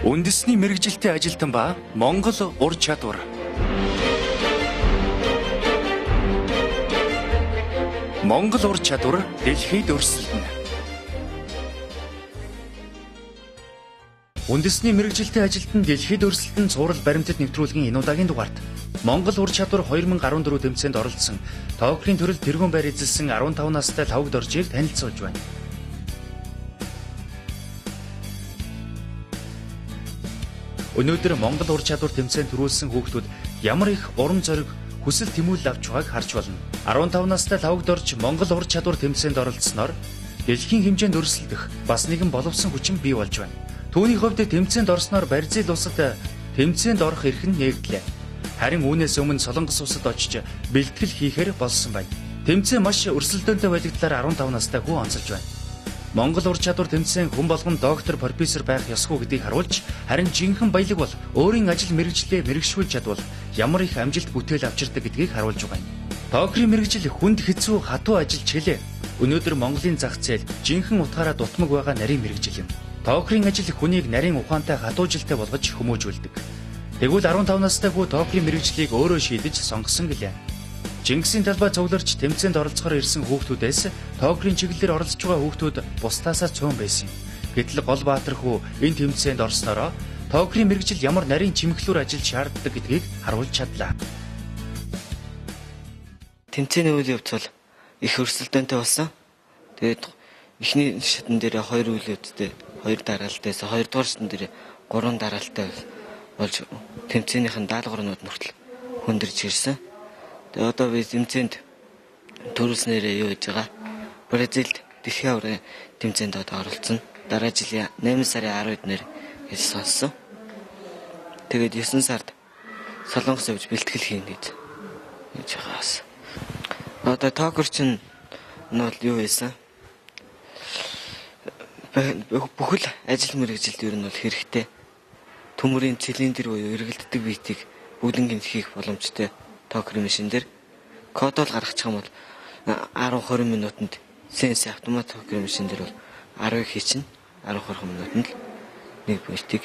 Үндэсний мэргэжилтэй ажилтан ба Монгол ур чадвар. Монгол ур чадвар дэлхийд өрсөлдөнө. Үндэсний мэргэжилтэй ажилтан дэлхийд өрсөлдөн цуврал баримтат нэвтрүүлгийн энэ удаагийн дугаарт Монгол ур чадвар 2014 тэмцээнд оролцсон Токиогийн төрөл тэргуун байр эзэлсэн 15 настай Лавгд Оржийг танилцуулж байна. Өнөөдөр Монгол ур чадвар тэмцээнд төрүүлсэн хүүхдүүд ямар их урам зориг, хүсэл тэмүүлэл авч байгааг харж болно. 15 настай Лавгд Орж Монгол ур чадвар тэмцээнд оролцсноор дэлхийн хэмжээнд өрсөлдөх бас нэгэн боловсон хүчин бий болж байна. Түүний хувьд тэмцээнд орсноор Барзил улсад тэмцээнд орох эрх нь нээгдлээ. Харин үүнээс өмнө Солонгос улсад очиж бэлтгэл хийхээр болсон байна. Тэмцээн маш өрсөлдөөнтэй байлигдлаар 15 настай хүү онцолж байна. Монгол ур чадвар тэмцээн хүн болгон доктор, профессор байх ёсгүй гэдгийг харуулж, харин жинхэнэ баялаг бол өөрийн ажил мэргэжлээ мэрэгшүүлж чадвал ямар их амжилт бүтээл авчирдаг гэдгийг харуулж байгаа юм. Токиогийн мэргэжил хүнд хэцүү хатуу ажиллаж хэлээ. Өнөөдөр Монголын зах зээл жинхэнэ утгаараа дутмаг байгаа нарийн мэргэжил юм. Токиогийн ажил хүнийг нарийн ухаантай хатуу жилтэй болгож хүмүүжүүлдэг. Тэгвэл 15 настай хүү Токиогийн мэргэжлийг өөрөө шийдэж сонгосон гэлээ. Чингисийн талбай цугларч тэмцээнд оролцохоор ирсэн хүүхдүүдээс Токиогийн чиглэлээр оролцож байгаа хүүхдүүд бусдаасаа цөөн байсан юм. Гэтэл Голбаатар хүү энэ тэмцээнд орсноороо Токиогийн мэргэжил ямар нарийн чимэглэлээр ажиллаж шаарддаг гэдгийг харуулж чадлаа. Тэмцээний үйл явц бол их өрсөлдөөнтэй болсон. Тэгээд эхний шатн дээр 2 үйл явцтай 2 дараалтаас 2 дугаар шатн дээр 3 дараалтай болж тэмцээнийхэн даалгаврууд нүртэл хүндэрж ирсэн. Тэгээ одоо би тэмцээнд төрүүлснээрээ юу хийж байгаа? Бразилд дэлхийн аваргын тэмцээнд одоо оролцсон. Дараа жилийн 8 сарын 10-нд нэр гэж сонссон. Тэгээд 9 сард Солонгос явж бэлтгэл хийнэ гэж байгаас. Одоо Токиорч нь бол юу байсан? Бүхэл ажил мэргэжилд ер нь бол хэрэгтэй. Төмөрийн цилиндр буюу эргэлддэг биетийг бүгднийг хийх боломжтой. Токиогийн машин дээр кодол гаргачих юм бол 10-20 минутанд сенс автомат Токиогийн машин дээр бол 10 хийчин 10-20 минутанд л нэг биетийг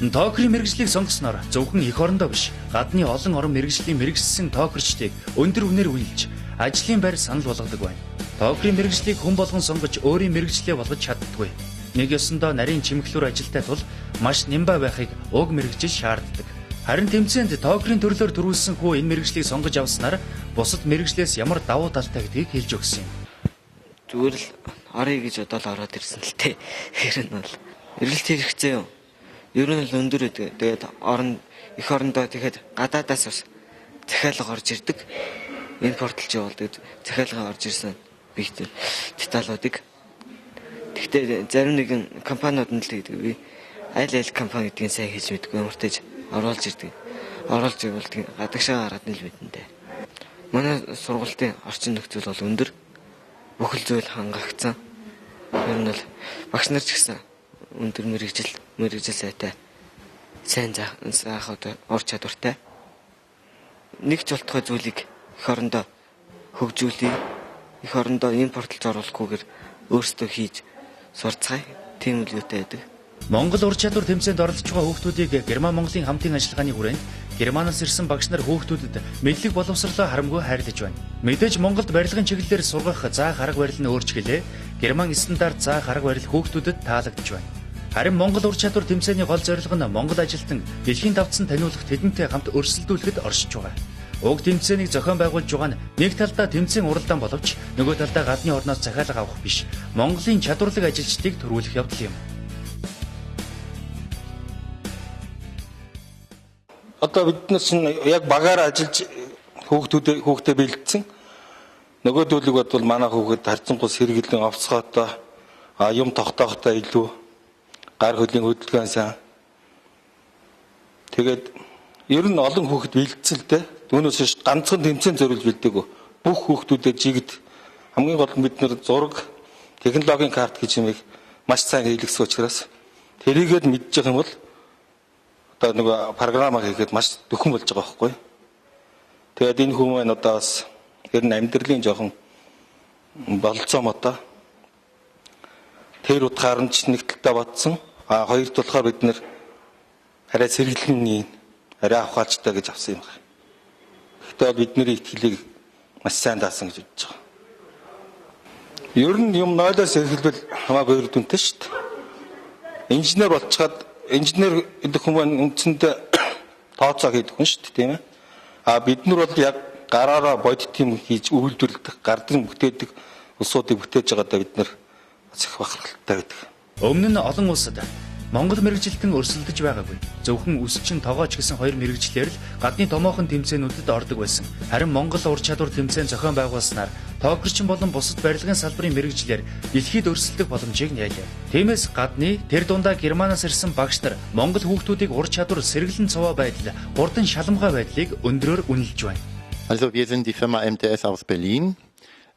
Токиогийн мэргэжлийг сонгосноор зөвхөн эх орондоо биш, гадны олон орон мэргэжлийн мэргэжсэн токиорчдыг өндөр үнээр үнэлж, ажлын байр санал болгодог байна. Токиогийн мэргэжлийг хүн болгон сонгож өөрийн мэргэжлээ болгож чаддаггүй. Нэг ёсондоо нарийн чимэглэлээр ажилтай тул маш нямбай байхыг уг мэргэжил шаарддаг. Харин тэмцээнд Токиогийн төрлөөр төрүүлсэн хүү энэ мэргэжлийг сонгож авснаар бусад мэргэжлээс ямар давуу талтай гэдгийг хэлж өгсөн юм. Зүгээр л орё гэж бодоод ороод ирсэн л тээ. Тэр нь бол эргэлт хэрэгцээ юм. Ер нь л өндөр өдөө. Тэгээд эх орондоо тэгэхэд гадаадаас бас захиалга орж ирдэг. Импортлж явуулдаг захиалга орж ирсэн бийтэй деталуудыг. Гэхдээ зарим нэгэн компаниуд нь л гэдэг би аль компани гэдгийг сайн хийж мэдгүй ямартаж оруулж ирдэг. Оруулж явуулдаг гадагшаа гараад нэл мэдэнтэй. Манай сургуулийн орчин нөхцөл бол өндөр. Бүхэл зүйл хангагдсан. Ер нь бол багш нар ч гэсэн өндөр мэргэжил сайтай. Сайн заах одоо ур чадвартай. Нэг ч болтгой зүйлийг эх орондоо хөгжүүлээ. Эх орондоо импортлж оруулахгүйгээр өөрсдөө хийж сурцгаая. Тийм л юутай байдаг. Монгол ур чадвар тэмцээнд оролцож байгаа хүүхдүүдийг Герман Монголын хамтын ажиллагааны хүрээнд Германаас ирсэн багш нар хүүхдүүдэд мэдлэг боловсролоо харамгүй хайрлаж байна. Мэдээж Монголд барилгын чиглэлээр сургах заах арга барил нь өөрч гэлээ. Герман стандарт заах арга барил хүүхдүүдэд таалагдж байна. Харин Монгол ур чадвар тэмцээний гол зорилго нь Монгол ажилтан дэлхийн давтсан таниулах тэдэнтэй хамт өрсөлдүүлэхэд оршиж байгаа. Уг тэмцээнийг зохион байгуулж байгаа нь нэг талдаа тэмцээн уралдаан боловч нөгөө талдаа гадны орноос захиалга авах биш, Монголын чадварлаг ажилчдыг төрүүлэх явдал юм. Одоо бид нар чинь яг багаар ажиллаж хүүхдээ бэлдсэн. Нөгөө зүйлийг бодвол манай хүүхэд харьцангуй сэргэлэн овцгоотой, юм тогтоохтой илүү гар хөлийн хөдөлгөөн сайн. Тэгээд ер нь олон хүүхэд бэлдсэн л дээ. Түүнээс ганцхан тэмцээн зориулж бэлдээгүй. Бүх хүүхдүүдэд жигд хамгийн гол нь бид нар зураг, технологийн карт гэж юмыг маш сайн хийлгэсэн учраас тэрийгээд мэдчих юм бол одоо нөгөө програмаар хийгээд маш дөхөн болж байгаа байхгүй. Тэгээд энэ хүмүүс одоо бас ер нь амьдралын жоохон болцоо мото тэр утгаар нь ч нэг талдаа батсан. Хоёрт болохоор бид нэр арай сэргэлэн арай авахалжтай гэж авсан юм байна. Гэхдээ бол бидний итгэлийг маш сайн даасан гэж бодож байгаа. Ер нь юм нойлоос эхэлбэл хамаагүй өөр дүнтэй шүү дээ. Инженер болчиход инженер гэдэг хүмүүс үндсэндээ тооцоо хийдэг хүн шүү дээ, тийм ээ. Бид нар бол яг гараараа бодит юм хийж үйлдвэрлэдэг, гардын бүтээдэг улсуудыг бүтээж байгаадаа бид нар их бахархалтай байдаг. Өмнө нь олон улсад Монгол мэрэгжилтэн өрсөлдөж байгаагүй. Зөвхөн өсчин тогооч гэсэн хоёр мэрэгчлэр л гадны томоохон тэмцээнүүдэд ордог байсан. Харин Монгол ур чадвар тэмцээн зохион байгуулснаар тоогөрчин болон бусад барилгын салбарын мэрэгчлэр дэлхийд өрсөлдөх боломжийг нээлээ. Тиймээс гадны тэр дундаа Германаас ирсэн багш нар Монгол хүүхдүүдийг ур чадвар сэргэлэн цуваа байдал, хурдан шаламгай байдлыг өндрөөр үнэлж байна. Also wir sind die Firma MTS aus Berlin.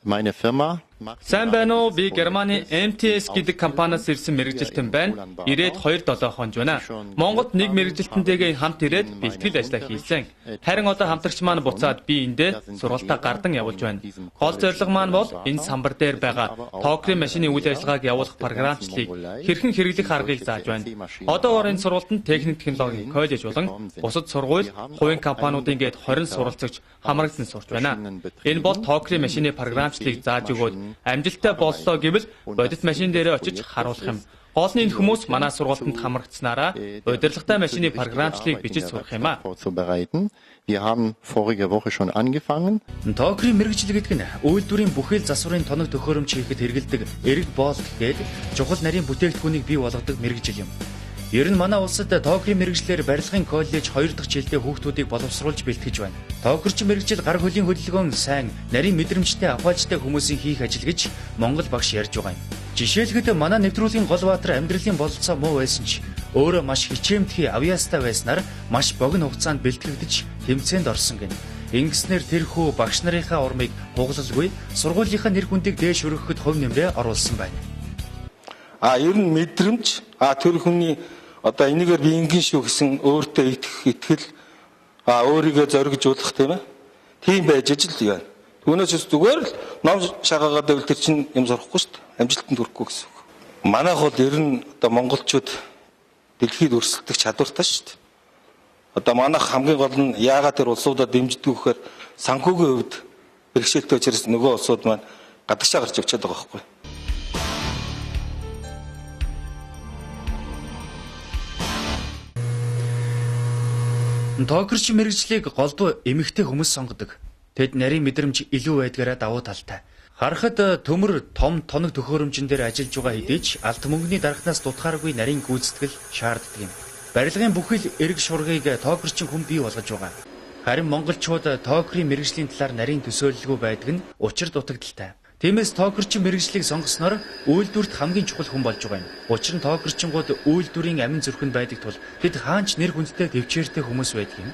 Meine Firma Сайн байна уу? Би Германы MTS гэдэг компаниас ирсэн мэрэгжилтэн байна. Ирээд 2-7 хоног байна. Монголд нэг мэрэгжилтэнтэйгээ хамт ирээд бэлтгэл ажиллаа хийсэн. Харин одоо хамтрагч маань буцаад би эндээ сургалтаа гардан явуулж байна. Гол зорилго маань бол энэ самбар дээр байгаа тоокрын машины үйл ажиллагааг явуулах програмчлалыг хэрхэн хэрэглэх аргыг зааж байна. Одоогоор энэ сургалтанд техник технологийн коллеж болон бусад сургууль, хувийн компаниудын гээд 20 суралцагч хамрагдсан сурч байна. Энэ бол тоокрын машины програмчлалыг зааж өгөөд амжилттай боллоо гэвэл бодит машин дээрээ очиж харуулах юм. Гол нь энэ хүмүүс манай сургалтанд хамрагдсанараа удирдлагатай машины програмчлалыг бичиж сурах юм аа. Wir haben vorige Woche schon angefangen. Тоокрын мэрэгжил гэдэг нь үйлдвэрийн бүхэл засварын тоног төхөөрөмж хийхэд хэрэгэлдэг эрг болт гээд чухал нарийн бүтээгдэхүүнийг бий болгодог мэрэгжил юм. Ер нь манай улсад тоокрын мэрэгжлэр барилгын коллеж 2 дахь жилдээ хүүхдүүдийг боловсруулж бэлтгэж байна. Тоокрчин мэрэгжил гар хөлийн хөдөлгөөн сайн, нарийн мэдрэмжтэй авахжтай хүмүүсийн хийх ажил гэж Монгол багш ярьж байгаа юм. Жишээлхэд манай нэвтрүүлгийн Голбаатар амьдралын бололцоо муу байсан ч өөрөө маш хичээмтгий авьяастай байснаар маш богино хугацаанд бэлтгэгдэж тэмцээнд орсон гэнэ. Ингэснээр тэрхүү багш нарынхаа урмыг хугалалгүй сургуулийнхаа нэр хүндийг дээш өргөхөд хувь нэмрээ оруулсан байна. Ер нь мэдрэмж тэр хүний одоо энийгээр би ингийн шүү гэсэн өөртөө итгэл өөрийгөө зоригжуулах тийм ээ. Тийм байж ижил яа. Түүнээс зүгээр л ном шагаагаад байвал тэр чинь юм сурахгүй шүү дээ. Амжилтанд хүрэхгүй гэсэн үг. Манайх бол ер нь одоо монголчууд дэлхийд өрсөлдөх чадвартай шүү дээ. Одоо манайх хамгийн гол нь яагаад тэр улсуудаа дэмждэг вэхээр санхүүгийн хувьд бэрхшээлтэй учраас нөгөө улсууд маань гадагшаа гарч явчихад байгаа байхгүй. Тоокрчин мэрэгжлийг голдуу эмэгтэй хүмүүс сонгодог. Тэд нарийн мэдрэмж илүү байдгаараа давуу талтай. Харахад төмөр том тоног төхөөрөмжн дээр ажиллаж байгаа хэдий ч алт мөнгөний дарахнаас дутхааргүй нарийн гүйцэтгэл шаарддаг юм. Барилгын бүхэл эрг шургийг тоокрчин хүн бий болгож байгаа. Харин монголчууд тоокрын мэрэгжлийн талаар нарийн төсөөлөлгүй байдаг нь учир дутагдaltaй. Тиймээс тоокрчин мэрэгжлийг сонгосноор үйлдвэрт хамгийн чухал хүн болж байгаа юм. Учир нь тоокрчингууд үйлдвэрийн амин зүрхэнд байдаг тул тэд хаанч нэр хүндтэй төвчээртэй хүмүүс байдаг юм.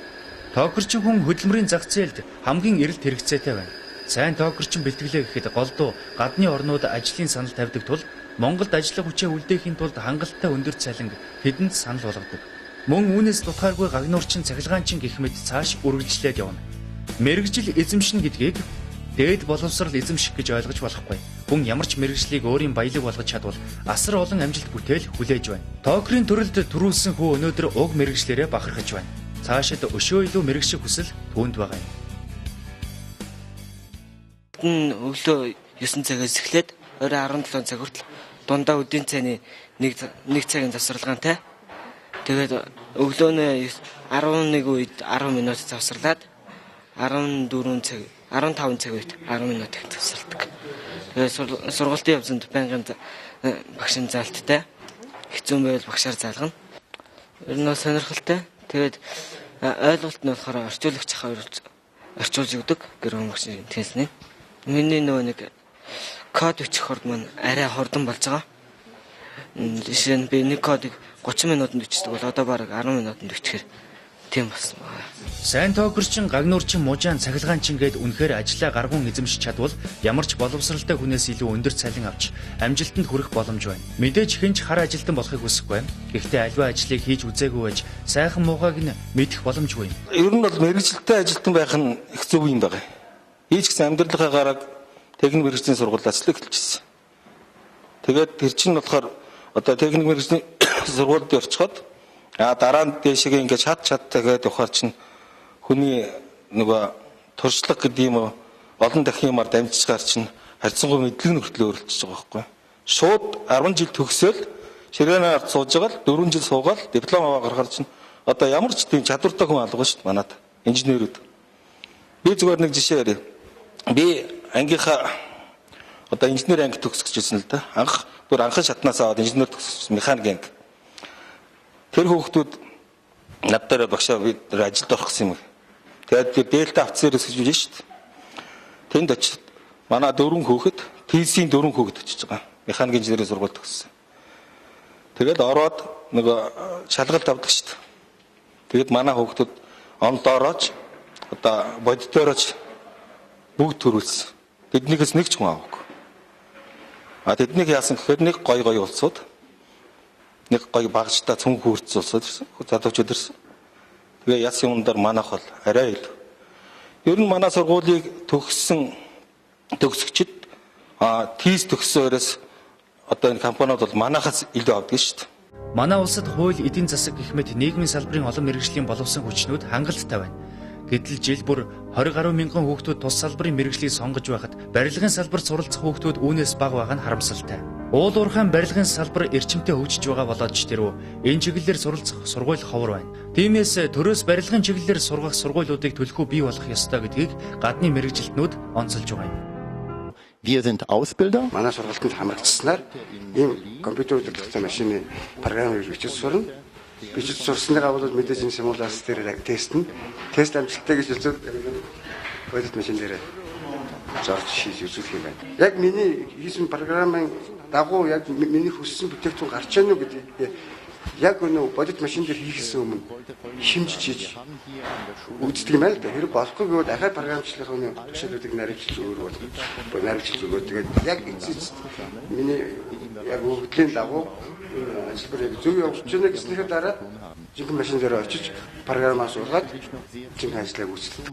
Тоокрчин хүн хөдөлмөрийн зах зээлд хамгийн эрэлт хэрэгцээтэй байна. Сайн тоокрчин бэлтгэлээ гэхэд голдуу гадны орнууд ажлын санал тавьдаг тул Монголд ажиллах хүчээ үлдээхийн тулд хангалттай өндөр цалинг тэдэнд санал болгодог. Мөн үүнээс дутхааргүй гагнуурчин цахилгаанчин гэх мэт цааш үргэлжлээд явна. Мэргэжил эзэмшнэ гэдгийг дээд боловсрал эзэмших гэж ойлгож болохгүй. Хүн ямар ч мэргэжлийг өөрийн баялаг болгож чадвал асар олон амжилт бүтээл хүлээж байна. Тоокрын төрөлд төрүүлсэн хүү өнөөдөр уг мэргэжлэрээ бахархаж байна. Цаашид өшөө илүү мэргэжих хүсэл түүнд байгаа юм. Өглөө 9 цагаас эхлээд оройн 17 цаг хүртэл дундаа өдийн цайны 1 цагийн завсарлагаантай. Тэгээд өглөөний 11 үед 10 минут завсарлаад 15 цаг үед 10 минут их завсарладаг. Тэгээд сургалтын явцанд байнгын багшийн заалттай. Хэцүү байвал багшаар заалгана. Ер нь сонирхолтой. Тэгээд ойлголт нь болохоор орчуулагч хоёр орчуулж өгдөг. Гэрэн багшийн тестний. Миний нөгөө нэг код бичих хурд маань арай хурдан болж байгаа. Жишээ нь би нэг кодыг 30 минутанд бичдэг бол одоо бараг 10 минутанд бичихээр тийм болсон байна. Сайн тоокрчин, гагнуурчин, мужаан, цахилгаанчин гээд үнэхээр ажиллаа гаргуун эзэмшиж чадвал ямар ч боловсралтай хүнээс илүү өндөр цалин авч амжилтанд хүрэх боломж байна. Мэдээж хинч хар ажилтан болохыг хүсэхгүй. Гэхдээ аливаа ажлыг хийж үзээгүй байж сайхан муугааг нь мэдэх боломжгүй юм. Ер нь бол мэргэжилтэй ажилтан байх нь их зөв юм байна. Ийч гэсэн амьдралынхаа гараг техник мэргэжлийн сургуулиас л эхэлчихсэн. Тэгээд тэр чинь болохоор одоо техник мэргэжлийн сургуульд орчиход дараа нь дэшегээ ингээд чад тэгээд явахаар чинь хүний нөгөө туршлага гэдэг юм уу олон дахин юмар дамжчихаар чинь харьцангуй мэдлэг нөхцөл өөрчлөж байгаа байхгүй. Шууд 10 жил төгсөөл ширээний ард сууж байгаа л 4 жил суугаад диплом аваа гаргахаар чинь одоо ямар ч тийм чадвартай хүн алга шүү дээ манад инженерүүд. Би зүгээр нэг жишээ ярив. Би ангийнхаа одоо инженер анги төгсөжсэн л да. Анхан шатнаас аваад инженер төгсөжсэн механик анги. Тэр хүүхдүүд надад багшаа бид ажилд орох гэсэн юм. Тэгээд дельта офицерээс гэж байна шүү дээ. Тэнд очиж манай 4 хүүхэд TC-ийн 4 хүүхэд очиж байгаа. Механик инженерийн сургуульд төгссөн. Тэгээд ороод нөгөө шалгалт авдаг шүү дээ. Тэгээд манай хүүхдүүд ондоорооч одоо боддоорооч бүгд төрүүлсэн. Тэднийгээс нэг ч хүн аваагүй. Тэднийг яасан гэхээр нэг гой улсууд нэг гой багжтай цүнх хүрц улсууд ирсэн. Залуучууд ирсэн. Тэгээ яасан юмдаар манайх бол арай илүү. Ер нь манай сургуулийг төгсөгчд тийс төгсөөрөөс одоо энэ компаниуд бол манайхаас илүү авдаг шүү дээ. Манай улсад хууль, эдийн засаг гэх мэт нийгмийн салбарын олон мэргэжлийн боловсон хүчнүүд хангалттай байна. Гэтэл жил бүр 20 гаруй мянган хүүхдүүд тус салбарын мэргэжлийг сонгож байхад барилгын салбарт суралцах хүүхдүүд үүнээс бага байгаа нь харамсалтай. Уул уурхайн барилгын салбар эрчимтэй хөгжиж байгаа болоод ч тэрөө энэ чиглэлээр суралцах сургууль ховор байна. Тиймээс төрөөс барилгын чиглэлээр сургах сургуулиудыг төлхөө бий болох ёстой гэдгийг гадны мэргэжилтнүүд онцолж байгаа юм. Wir sind Ausbilder. Манай сургалтанд хамрагдсанаар ийм компьютер удирдлагын машины програмыг бичиж сурна. Бичиж сурсныгаа бол мэдээж энэ симуляц дээр тестнэ. Тест амжилттай гэж үзвэл бодит машин дээр зорж шийдэж үзүүлэх юм байна. Яг миний хийсэн програмын дагуу яг миний хүссэн бүтээгдэхүүн гарч ийнү гэдэг яг өнөө бодит машин дээр хийхсэн өмнө хэмжиж хийж үздэг юм аа л да. Хэрэг болохгүй гэвэл дахиад програмчлалын төсөөлүүдийг нарийчилж өгөх бол нарийчилж өгөө. Тэгээд яг эцэст миний яг өгөгдлийн дагуу ажил зөв явуулж байна гэснээр дараа жинхэнэ машин дээр очиж програмаа суулгаад жинхэнэ ажлыг үүсгэв.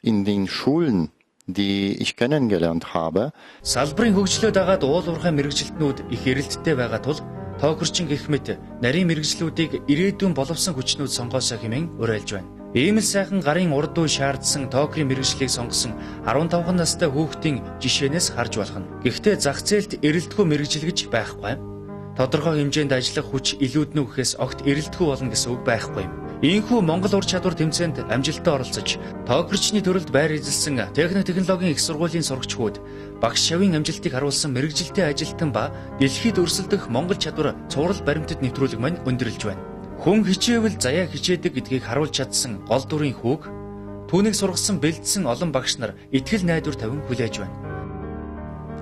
In den Schulen, die ich kennengelernt habe, салбарын хөгжлөд дагаад уул уурхай мэргэжилтнүүд их эрэлттэй байгаа тул тоогөрчин гэх мэт нарийн мэргэжлүүдийг ирээдүйн боловсон хүчнүүд сонгоосоо хэмээн уриалж байна. Ийм л сайхан гарын урд үе шаардсан тоокрын мэргэжлийг сонгосон 15 настай хүүхдийн жишээнээс харж болох нь. Гэхдээ зах зээлд эрэлтгүй мэргэжил гэж байхгүй. Тодорхой хэмжээнд ажиллах хүч илүүднэ гэхээс огт эрэлтгүй болно гэсэн үг байхгүй юм. Ийхүү Монгол ур чадвар тэмцээнд амжилттай оролцож, тоогөрчны төрөлд байр эзэлсэн техник технологийн их сургуулийн сурагчдууд багш шавийн амжилтыг харуулсан мэргэжилтэй ажилтан ба дэлхийд өрсөлдөх Монгол чадвар цуврал баримтад нэвтрүүлэг маань өндөрлж байна. Хүн хичээвэл заяа хичээдэг гэдгийг харуулж чадсан гол дүрийн хүүг түүнийг сургасан бэлдсэн олон багш нар итгэл найдвар тавин хүлээж байна.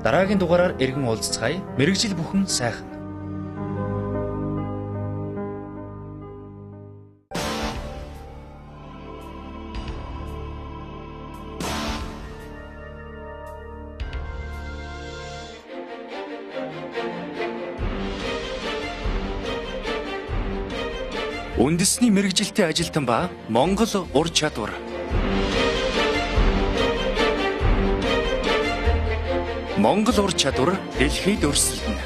Дараагийн дугаараар эргэн уулзцгаая. Мэргэжил бүхэн сайхан. Үндэсний мэргэжилтэй ажилтан ба Монгол ур чадвар. Монгол ур чадвар дэлхийд өрсөлдөнө.